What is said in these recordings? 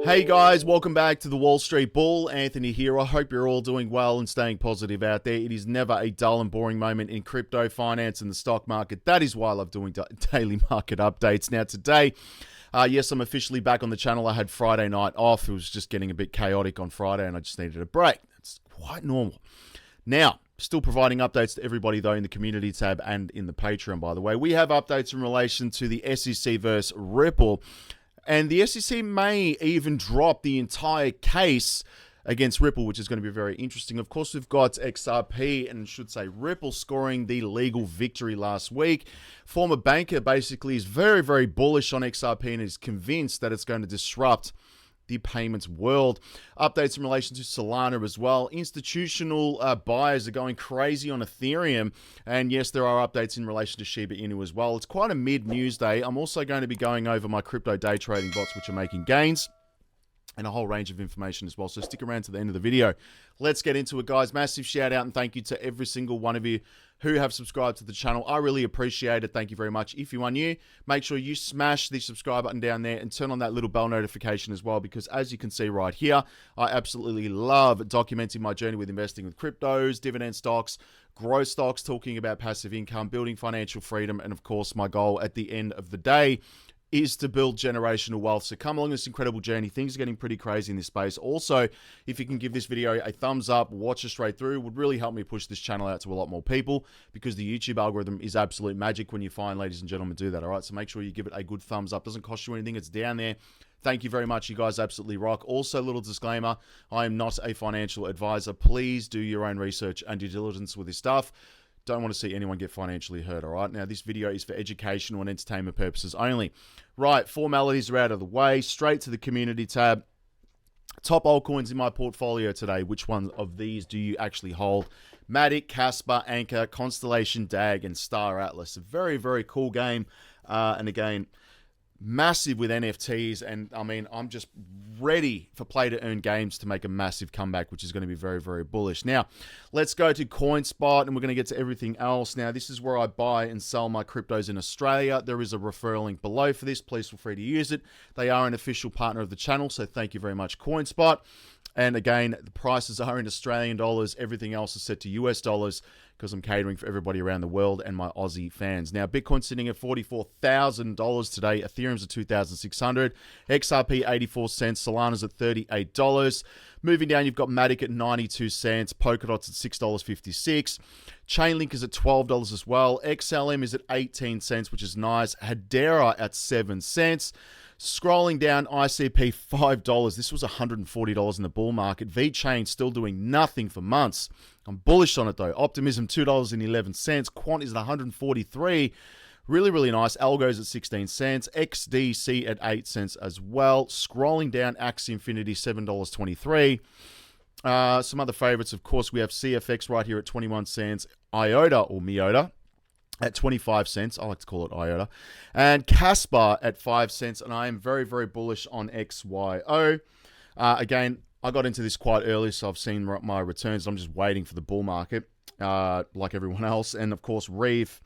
Hey guys, welcome back to the Wall Street Bull. Anthony here. I hope you're all doing well and staying positive out there. It is never a dull and boring moment in crypto, finance, and the stock market. That is why I love doing daily market updates. Now today, yes, I'm officially back on the channel. I had Friday night off. It was just getting a bit chaotic on Friday and I just needed a break. It's quite normal. Now, still providing updates to everybody though in the community tab and in the Patreon, by the way. We have updates in relation to the SEC versus Ripple. And the SEC may even drop the entire case against Ripple, which is going to be very interesting. Of course, we've got XRP and should say Ripple scoring the legal victory last week. Former banker basically is very, very bullish on XRP and is convinced that it's going to disrupt the payments world. Updates in relation to Solana as well. Institutional buyers are going crazy on Ethereum. And yes, there are updates in relation to Shiba Inu as well. It's quite a mid-news day. I'm also going to be going over my crypto day trading bots, which are making gains, and a whole range of information as well. So stick around to the end of the video. Let's get into it, guys. Massive shout out and thank you to every single one of you who have subscribed to the channel. I really appreciate it. Thank you very much. If you are new, make sure you smash the subscribe button down there and turn on that little bell notification as well, because as you can see right here, I absolutely love documenting my journey with investing with cryptos, dividend stocks, growth stocks, talking about passive income, building financial freedom, and of course, my goal at the end of the day is to build generational wealth. So come along this incredible journey. Things are getting pretty crazy in this space. Also, if you can give this video a thumbs up, watch it straight through, would really help me push this channel out to a lot more people, because the YouTube algorithm is absolute magic when you find, ladies and gentlemen, do that. All right, so make sure you give it a good thumbs up. Doesn't cost you anything. It's down there. Thank you very much. You guys absolutely rock. Also, little disclaimer, I am not a financial advisor. Please do your own research and due diligence with this stuff. Don't want to see anyone get financially hurt, all right? Now, this video is for educational and entertainment purposes only. Right, formalities are out of the way. Straight to the community tab. Top altcoins in my portfolio today. Which one of these do you actually hold? Matic, Casper, Anchor, Constellation, DAG, and Star Atlas. A very, very cool game. And again, massive with NFTs, and I mean, I'm just ready for play to earn games to make a massive comeback, which is going to be very, very bullish. Now, let's go to Coinspot, and we're going to get to everything else. Now, this is where I buy and sell my cryptos in Australia. There is a referral link below for this. Please feel free to use it. They are an official partner of the channel, so thank you very much, Coinspot. And again, the prices are in Australian dollars. Everything else is set to US dollars, because I'm catering for everybody around the world and my Aussie fans. Now, Bitcoin's sitting at $44,000 today. Ethereum's at $2,600. XRP 84 cents. Solana's at $38. Moving down, you've got Matic at 92 cents. Polkadot's at $6.56. Chainlink is at $12 as well. XLM is at 18 cents, which is nice. Hedera at 7 cents. Scrolling down, ICP $5. This was $140 in the bull market. VeChain still doing nothing for months. I'm bullish on it though. Optimism $2.11. Quant is at 143. Really, really nice. ALGO's at 16 cents. XDC at 8 cents as well. Scrolling down, Axie Infinity $7.23. Some other favorites, of course, we have CFX right here at 21 cents. IOTA or MIOTA at 25 cents. I like to call it IOTA. And Casper at 5 cents. And I am very, very bullish on XYO. Again, I got into this quite early, so I've seen my returns. I'm just waiting for the bull market, like everyone else. And of course, Reef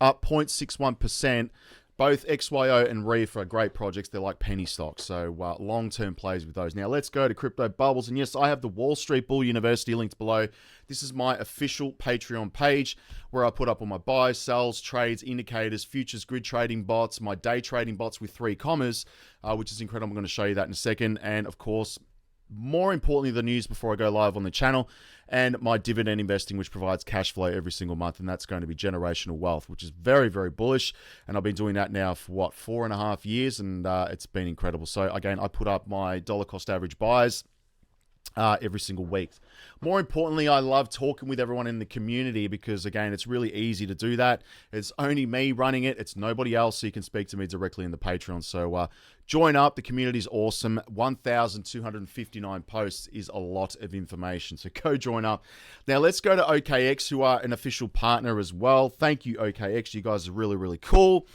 up 0.61%. Both XYO and Reef are great projects. They're like penny stocks, so long-term plays with those. Now, let's go to Crypto Bubbles. And yes, I have the Wall Street Bull University linked below. This is my official Patreon page where I put up all my buys, sells, trades, indicators, futures, grid trading bots, my day trading bots with 3 commas, which is incredible. I'm going to show you that in a second. And of course, more importantly, the news before I go live on the channel, and my dividend investing, which provides cash flow every single month, and that's going to be generational wealth, which is very, very bullish. And I've been doing that now for what, 4.5 years, and it's been incredible. So again, I put up my dollar cost average buys every single week. More importantly, I love talking with everyone in the community, because again, it's really easy to do that. It's only me running it. It's nobody else, so you can speak to me directly in the Patreon. So join up. The community is awesome. 1,259 posts is a lot of information, so go join up. Now let's go to Okx, who are an official partner as well. Thank you, Okx. You guys are really, really cool.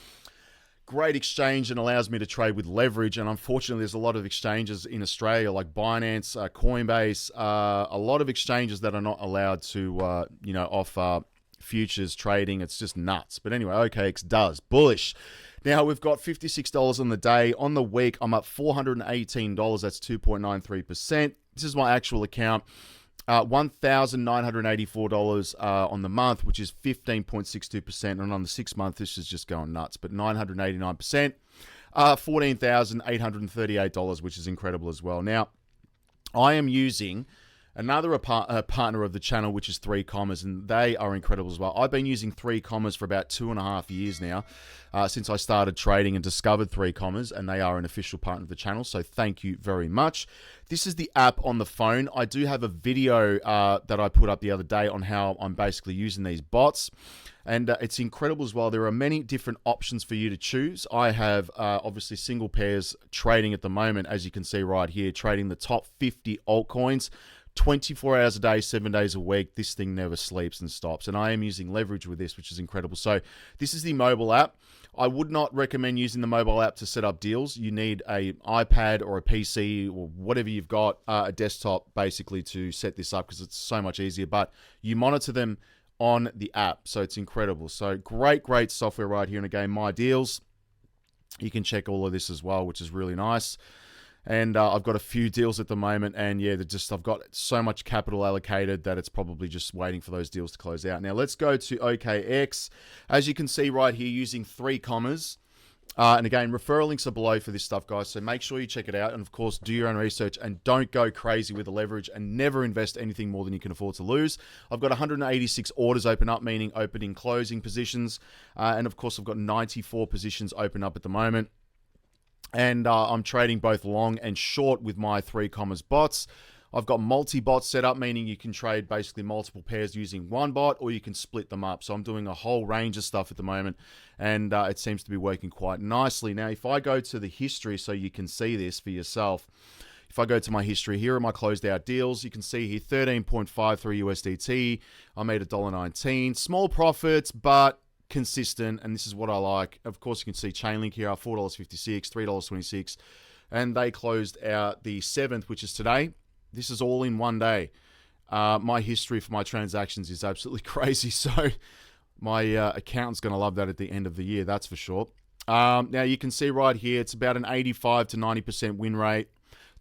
Great exchange and allows me to trade with leverage. And unfortunately, there's a lot of exchanges in Australia like Binance, Coinbase, a lot of exchanges that are not allowed to, offer futures trading. It's just nuts. But anyway, OKX does. Bullish. Now, we've got $56 on the day. On the week, I'm up $418. That's 2.93%. This is my actual account. $1,984 on the month, which is 15.62%. And on the 6 month, this is just going nuts. But 989%. $14,838, which is incredible as well. Now, I am using another partner of the channel, which is 3 Commas, and they are incredible as well. I've been using 3 Commas for about 2.5 years now, since I started trading and discovered 3 Commas, and they are an official partner of the channel, so thank you very much. This is the app on the phone. I do have a video that I put up the other day on how I'm basically using these bots, and it's incredible as well. There are many different options for you to choose. I have obviously single pairs trading at the moment, as you can see right here, trading the top 50 altcoins. 24 hours a day, 7 days a week. This thing never sleeps and stops. And I am using leverage with this, which is incredible. So this is the mobile app. I would not recommend using the mobile app to set up deals. You need an iPad or a PC or whatever you've got, a desktop basically to set this up, because it's so much easier. But you monitor them on the app. So it's incredible. So great software right here. And again, My Deals. You can check all of this as well, which is really nice. And I've got a few deals at the moment, and yeah, I've got so much capital allocated that it's probably just waiting for those deals to close out. Now let's go to OKX. As you can see right here, using 3 Commas. And again, referral links are below for this stuff, guys. So make sure you check it out, and of course, do your own research and don't go crazy with the leverage, and never invest anything more than you can afford to lose. I've got 186 orders open up, meaning opening, closing positions, and of course, I've got 94 positions open up at the moment. And I'm trading both long and short with my 3 Commas bots. I've got multi-bots set up, meaning you can trade basically multiple pairs using one bot, or you can split them up. So I'm doing a whole range of stuff at the moment, and it seems to be working quite nicely. Now, if I go to the history so you can see this for yourself, if I go to my history, here are my closed out deals. You can see here 13.53 USDT. I made $1.19. Small profits, but consistent, and this is what I like. Of course, you can see Chainlink here, $4.56, $3.26, and they closed out the 7th, which is today. This is all in one day. My history for my transactions is absolutely crazy, so my accountant's going to love that at the end of the year, that's for sure. Now, you can see right here, it's about an 85 to 90% win rate,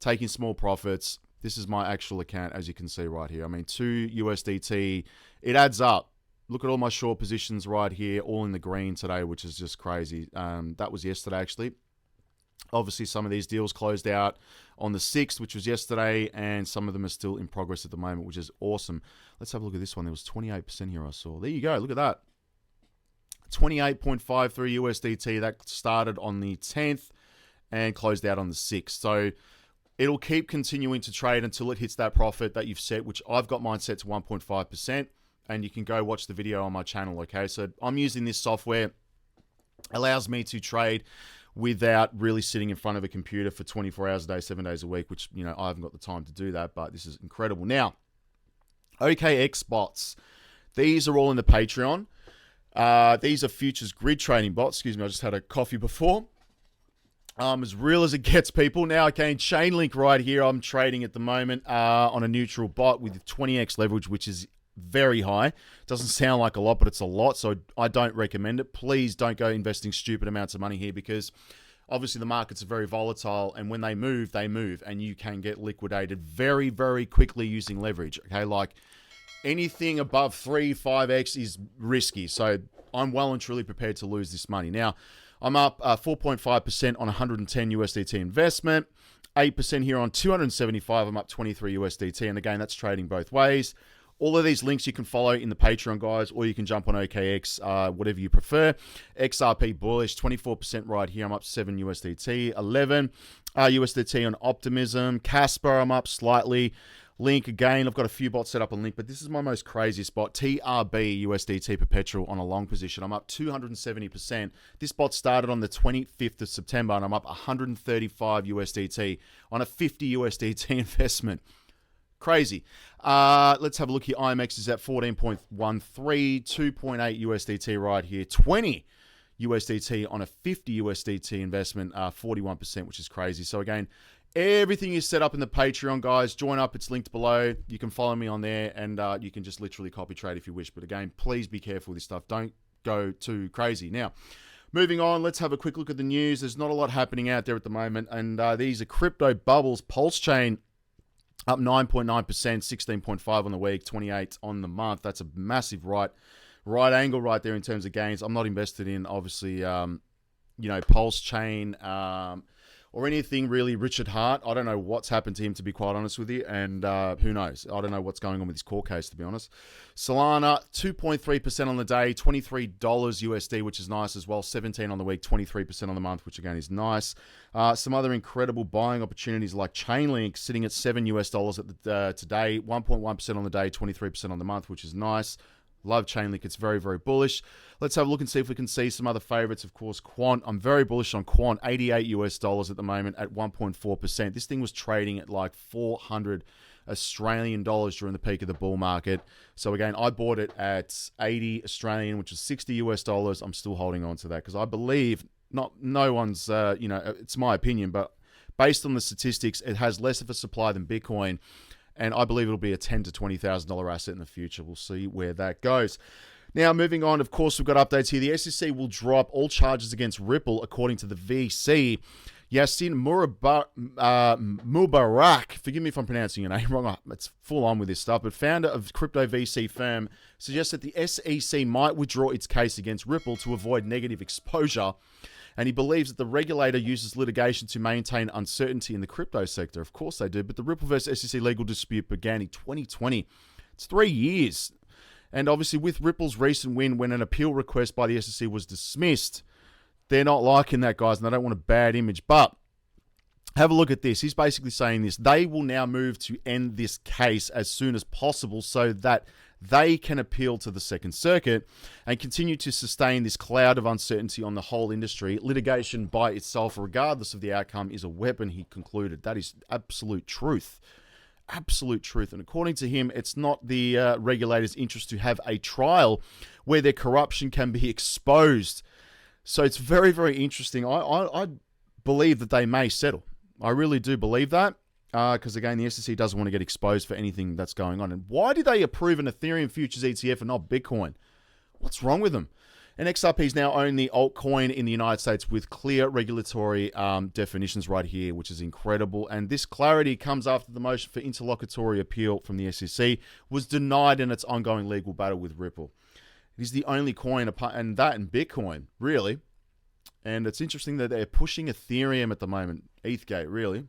taking small profits. This is my actual account, as you can see right here. I mean, 2 USDT, it adds up. Look at all my short positions right here, all in the green today, which is just crazy. That was yesterday, actually. Obviously, some of these deals closed out on the 6th, which was yesterday, and some of them are still in progress at the moment, which is awesome. Let's have a look at this one. There was 28% here I saw. There you go. Look at that. 28.53 USDT. That started on the 10th and closed out on the 6th. So it'll keep continuing to trade until it hits that profit that you've set, which I've got mine set to 1.5%. And you can go watch the video on my channel, okay? So I'm using this software. Allows me to trade without really sitting in front of a computer for 24 hours a day, 7 days a week, which, you know, I haven't got the time to do that, but this is incredible. Now, OKX bots. These are all in the Patreon. These are futures grid trading bots. Excuse me, I just had a coffee before. As real as it gets, people. Now, okay, Chainlink right here, I'm trading at the moment on a neutral bot with 20x leverage, which is very high. Doesn't sound like a lot, but it's a lot, so I don't recommend it. Please don't go investing stupid amounts of money here, because obviously the markets are very volatile, and when they move, and you can get liquidated very, very quickly using leverage, okay? Like anything above 3-5x is risky, so I'm well and truly prepared to lose this money. Now, I'm up 4.5% on 110 USDT investment, 8% here on 275. I'm up 23 USDT, and again, that's trading both ways. All of these links you can follow in the Patreon, guys, or you can jump on OKX, whatever you prefer. XRP Bullish, 24% right here. I'm up 7 USDT. 11 USDT on Optimism. Casper, I'm up slightly. Link, again, I've got a few bots set up on Link, but this is my most crazy spot. TRB USDT Perpetual on a long position. I'm up 270%. This bot started on the 25th of September, and I'm up 135 USDT on a 50 USDT investment. Crazy. Let's have a look here. IMX is at 14.13, 2.8 USDT right here, 20 USDT on a 50 USDT investment, 41%, which is crazy. So again, everything is set up in the Patreon, guys. Join up. It's linked below. You can follow me on there, and you can just literally copy trade if you wish. But again, please be careful with this stuff. Don't go too crazy. Now, Moving on, let's have a quick look at the news. There's not a lot happening out there at the moment, and these are crypto bubbles. Pulse Chain up 9.9%, 16.5 on the week, 28 on the month. That's a massive right angle right there in terms of gains. I'm not invested in, obviously, Pulse Chain or anything really Richard Hart. I don't know what's happened to him, to be quite honest with you, and who knows? I don't know what's going on with his court case, to be honest. Solana, 2.3% on the day, $23 USD, which is nice as well. 17 on the week, 23% on the month, which again is nice. Some other incredible buying opportunities like Chainlink, sitting at $7 US at the today, 1.1% on the day, 23% on the month, which is nice. Love Chainlink. It's very, very bullish. Let's have a look and see if we can see some other favorites. Of course, Quant. I'm very bullish on Quant. $88 US at the moment at 1.4%. This thing was trading at like 400 Australian dollars during the peak of the bull market. So again, I bought it at 80 Australian, which is $60 US. I'm still holding on to that because I believe no one's, it's my opinion, but based on the statistics, it has less of a supply than Bitcoin. And I believe it'll be a $10,000 to $20,000 asset in the future. We'll see where that goes. Now, moving on, of course, we've got updates here. The SEC will drop all charges against Ripple, according to the VC. Yassin Mubarak, forgive me if I'm pronouncing your name wrong, it's full on with this stuff, but founder of crypto VC firm, suggests that the SEC might withdraw its case against Ripple to avoid negative exposure. And he believes that the regulator uses litigation to maintain uncertainty in the crypto sector. Of course they do, but the Ripple versus SEC legal dispute began in 2020. It's 3 years. And obviously with Ripple's recent win, when an appeal request by the SEC was dismissed, they're not liking that, guys, and they don't want a bad image. But have a look at this. He's basically saying this. They will now move to end this case as soon as possible so that they can appeal to the Second Circuit and continue to sustain this cloud of uncertainty on the whole industry. Litigation by itself, regardless of the outcome, is a weapon, he concluded. That is absolute truth. Absolute truth. And according to him, it's not the regulators' interest to have a trial where their corruption can be exposed. So it's very, very interesting. I believe that they may settle. I really do believe that. Because again, the SEC doesn't want to get exposed for anything that's going on. And why did they approve an Ethereum futures ETF and not Bitcoin? What's wrong with them? And XRP is now own the altcoin in the United States with clear regulatory definitions right here, which is incredible. And this clarity comes after the motion for interlocutory appeal from the SEC was denied in its ongoing legal battle with Ripple. It is the only coin, and that and Bitcoin, really. And it's interesting that they're pushing Ethereum at the moment. ETHgate, really.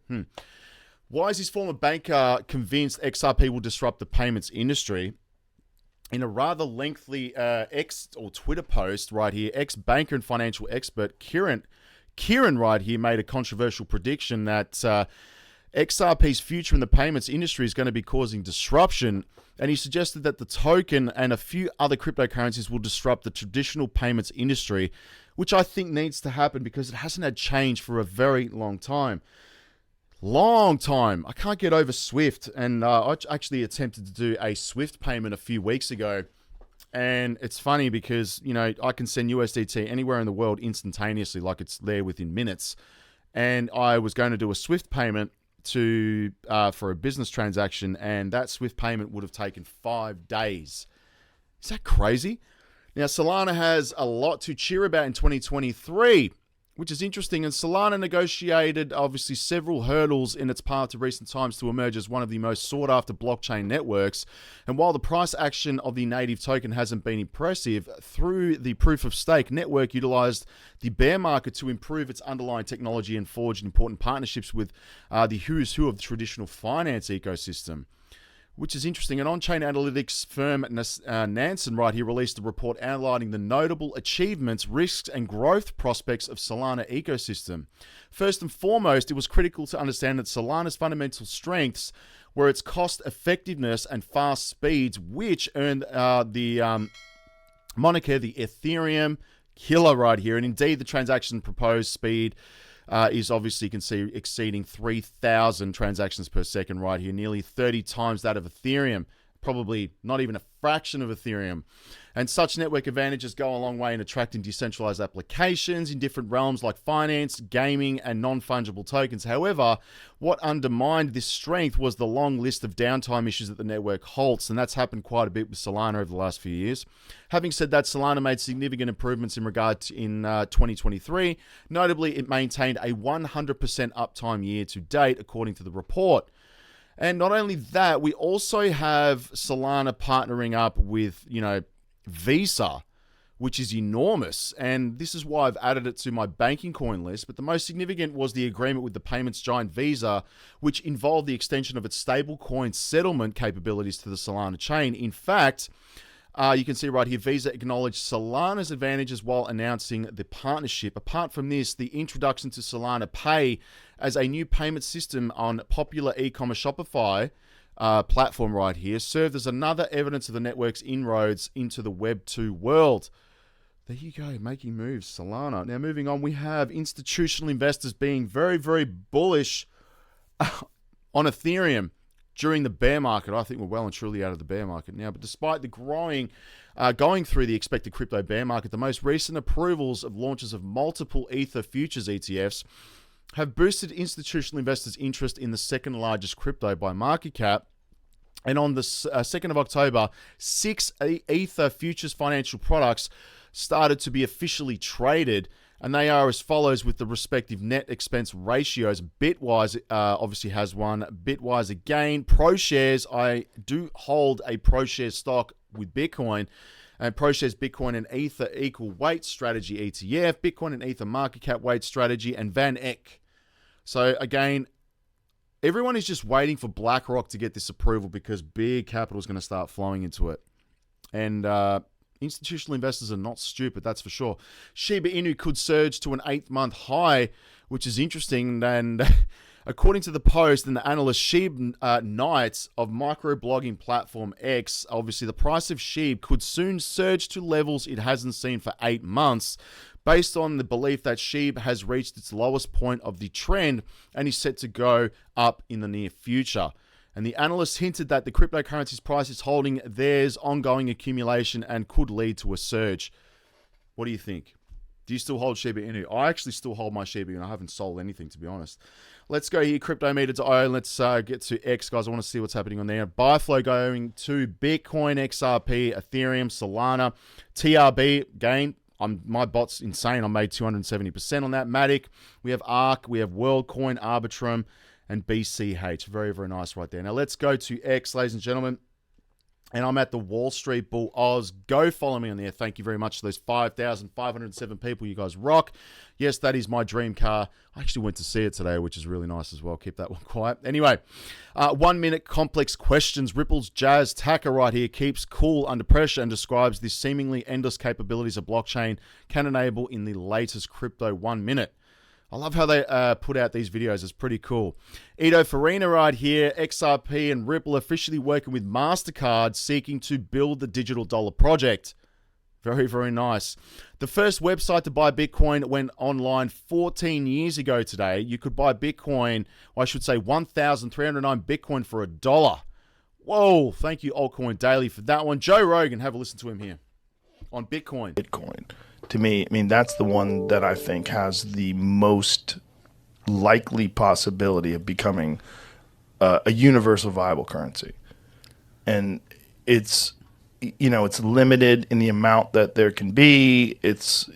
Why is his former banker convinced XRP will disrupt the payments industry? In a rather lengthy X or Twitter post right here, ex-banker and financial expert Kieran right here made a controversial prediction that XRP's future in the payments industry is going to be causing disruption. And he suggested that the token and a few other cryptocurrencies will disrupt the traditional payments industry, which I think needs to happen because it hasn't had change for a very long time. I can't get over Swift, and I actually attempted to do a Swift payment a few weeks ago, and it's funny because, I can send USDT anywhere in the world instantaneously, like it's there within minutes, and I was going to do a Swift payment for a business transaction, and that Swift payment would have taken 5 days. Is that crazy? Now, Solana has a lot to cheer about in 2023, which is interesting. And Solana negotiated, obviously, several hurdles in its path to recent times to emerge as one of the most sought-after blockchain networks. And while the price action of the native token hasn't been impressive, through the proof-of-stake network utilized the bear market to improve its underlying technology and forged important partnerships with the who's who of the traditional finance ecosystem, which is interesting. An on-chain analytics firm, Nansen, right here, released a report outlining the notable achievements, risks, and growth prospects of Solana ecosystem. First and foremost, it was critical to understand that Solana's fundamental strengths were its cost-effectiveness and fast speeds, which earned the moniker the Ethereum killer right here. And indeed, the transaction proposed speed is obviously, you can see, exceeding 3,000 transactions per second right here, nearly 30 times that of Ethereum. probably not even a fraction of Ethereum. And such network advantages go a long way in attracting decentralized applications in different realms like finance, gaming, and non-fungible tokens. However, what undermined this strength was the long list of downtime issues that the network halts, and that's happened quite a bit with Solana over the last few years. Having said that, Solana made significant improvements in regard to in 2023. Notably, it maintained a 100% uptime year to date, according to the report. And not only that, we also have Solana partnering up with, Visa, which is enormous. And this is why I've added it to my banking coin list. But the most significant was the agreement with the payments giant Visa, which involved the extension of its stablecoin settlement capabilities to the Solana chain. In fact, you can see right here, Visa acknowledged Solana's advantages while announcing the partnership. Apart from this, the introduction to Solana Pay as a new payment system on popular e-commerce Shopify platform right here served as another evidence of the network's inroads into the Web 2 world. There you go, making moves, Solana. Now, moving on, we have institutional investors being very, very bullish on Ethereum during the bear market. I think we're well and truly out of the bear market now. But despite the going through the expected crypto bear market, the most recent approvals of launches of multiple Ether futures ETFs have boosted institutional investors' interest in the second largest crypto by market cap. And on the 2nd of October, 6 Ether futures financial products started to be officially traded. And they are as follows with the respective net expense ratios. Bitwise obviously has one. Bitwise again. ProShares, I do hold a ProShares stock with Bitcoin. And ProShares Bitcoin and Ether equal weight strategy ETF. Bitcoin and Ether market cap weight strategy. And Van Eck. So again, everyone is just waiting for BlackRock to get this approval because big capital is going to start flowing into it. And institutional investors are not stupid, that's for sure. Shiba Inu could surge to an 8-month high, which is interesting. And according to the Post and the analyst Shiba Knights of microblogging platform X, obviously the price of SHIB could soon surge to levels it hasn't seen for 8 months, based on the belief that SHIB has reached its lowest point of the trend and is set to go up in the near future. And the analysts hinted that the cryptocurrency's price is holding theirs ongoing accumulation and could lead to a surge. What do you think? Do you still hold Shiba Inu? I actually still hold my Shiba Inu. I haven't sold anything, to be honest. Let's go here, CryptoMeter.io. Let's get to X, guys. I want to see what's happening on there. Buy flow going to Bitcoin, XRP, Ethereum, Solana, TRB. Again, my bot's insane. I made 270% on that. Matic. We have ARK. We have WorldCoin, Arbitrum, and BCH. Very, very nice right there. Now, let's go to X, ladies and gentlemen. And I'm at the Wall Street Bull Oz. Go follow me on there. Thank you very much to those 5,507 people. You guys rock. Yes, that is my dream car. I actually went to see it today, which is really nice as well. Keep that one quiet. Anyway, 1 minute complex questions. Ripple's Jazz Tacker right here keeps cool under pressure and describes the seemingly endless capabilities a blockchain can enable in the latest crypto 1 minute. I love how they put out these videos. It's pretty cool. Ito Farina right here. XRP and Ripple officially working with MasterCard, seeking to build the digital dollar project. Very, very nice. The first website to buy Bitcoin went online 14 years ago today. You could buy Bitcoin, or I should say 1,309 Bitcoin for $1. Whoa, thank you, Altcoin Daily, for that one. Joe Rogan, have a listen to him here on Bitcoin. To me, I mean, that's the one that I think has the most likely possibility of becoming a universal viable currency. And it's, it's limited in the amount that there can be. It's,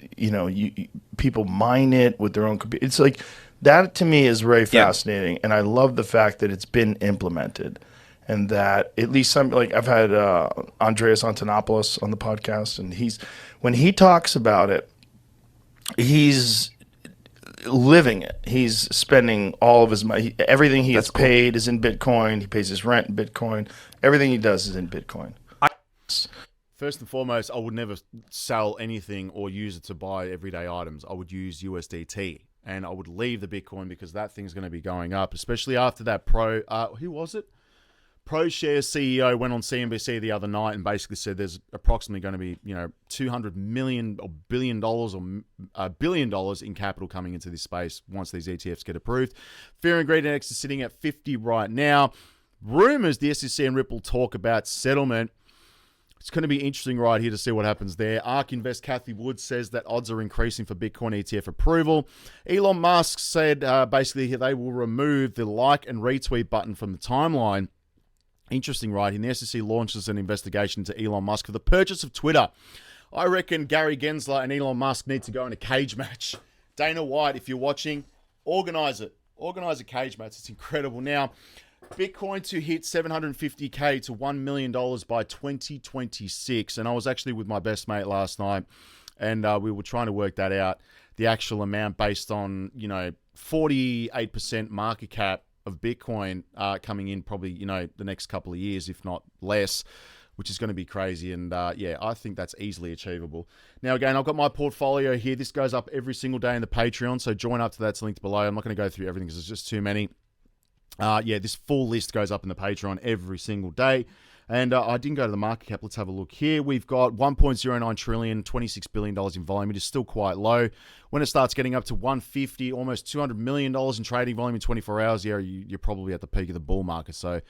people mine it with their own computer. It's like, that to me is very fascinating. And I love the fact that it's been implemented. And that at least I've had Andreas Antonopoulos on the podcast, and when he talks about it, he's living it. He's spending all of his money. Everything he gets paid is in Bitcoin. He pays his rent in Bitcoin. Everything he does is in Bitcoin. First and foremost, I would never sell anything or use it to buy everyday items. I would use USDT. And I would leave the Bitcoin because that thing's going to be going up, especially after that who was it? ProShares CEO went on CNBC the other night and basically said there's approximately going to be, $200 million or $1 billion or $1 billion in capital coming into this space once these ETFs get approved. Fear and Greed Index is sitting at 50 right now. rumors the SEC and Ripple talk about settlement. It's going to be interesting right here to see what happens there. ARK Invest Kathy Wood says that odds are increasing for Bitcoin ETF approval. Elon Musk said basically they will remove the like and retweet button from the timeline. Interesting right here. The SEC launches an investigation into Elon Musk for the purchase of Twitter. I reckon Gary Gensler and Elon Musk need to go in a cage match. Dana White, if you're watching, organize it. Organize a cage match. It's incredible. Now, Bitcoin to hit $750K to $1 million by 2026. And I was actually with my best mate last night, and we were trying to work that out, the actual amount based on, 48% market cap of Bitcoin coming in probably, the next couple of years, if not less, which is going to be crazy. And I think that's easily achievable. Now, again, I've got my portfolio here. This goes up every single day in the Patreon, so join up to that. It's linked below. I'm not going to go through everything because there's just too many. This full list goes up in the Patreon every single day. And I didn't go to the market cap. Let's have a look here. We've got 1.09 trillion, $26 billion in volume. It is still quite low. When it starts getting up to 150, almost $200 million in trading volume in 24 hours, you're probably at the peak of the bull market. So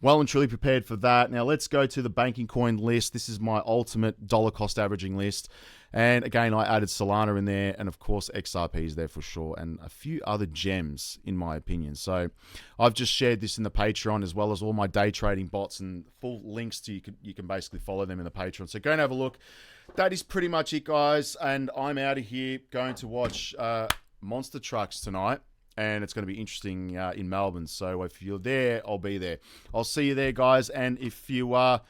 well and truly prepared for that. Now let's go to the banking coin list. This is my ultimate dollar cost averaging list. And again, I added Solana in there, and of course XRP is there for sure, and a few other gems in my opinion. So I've just shared this in the Patreon, as well as all my day trading bots, and full links to you can basically follow them in the Patreon. So go and have a look. That is pretty much it, guys, and I'm out of here going to watch Monster Trucks tonight. And it's going to be interesting in Melbourne. So if you're there, I'll be there. I'll see you there, guys. And if you are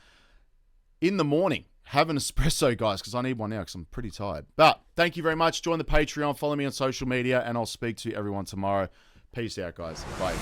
in the morning, have an espresso, guys, because I need one now because I'm pretty tired. But thank you very much. Join the Patreon. Follow me on social media. And I'll speak to everyone tomorrow. Peace out, guys. Bye.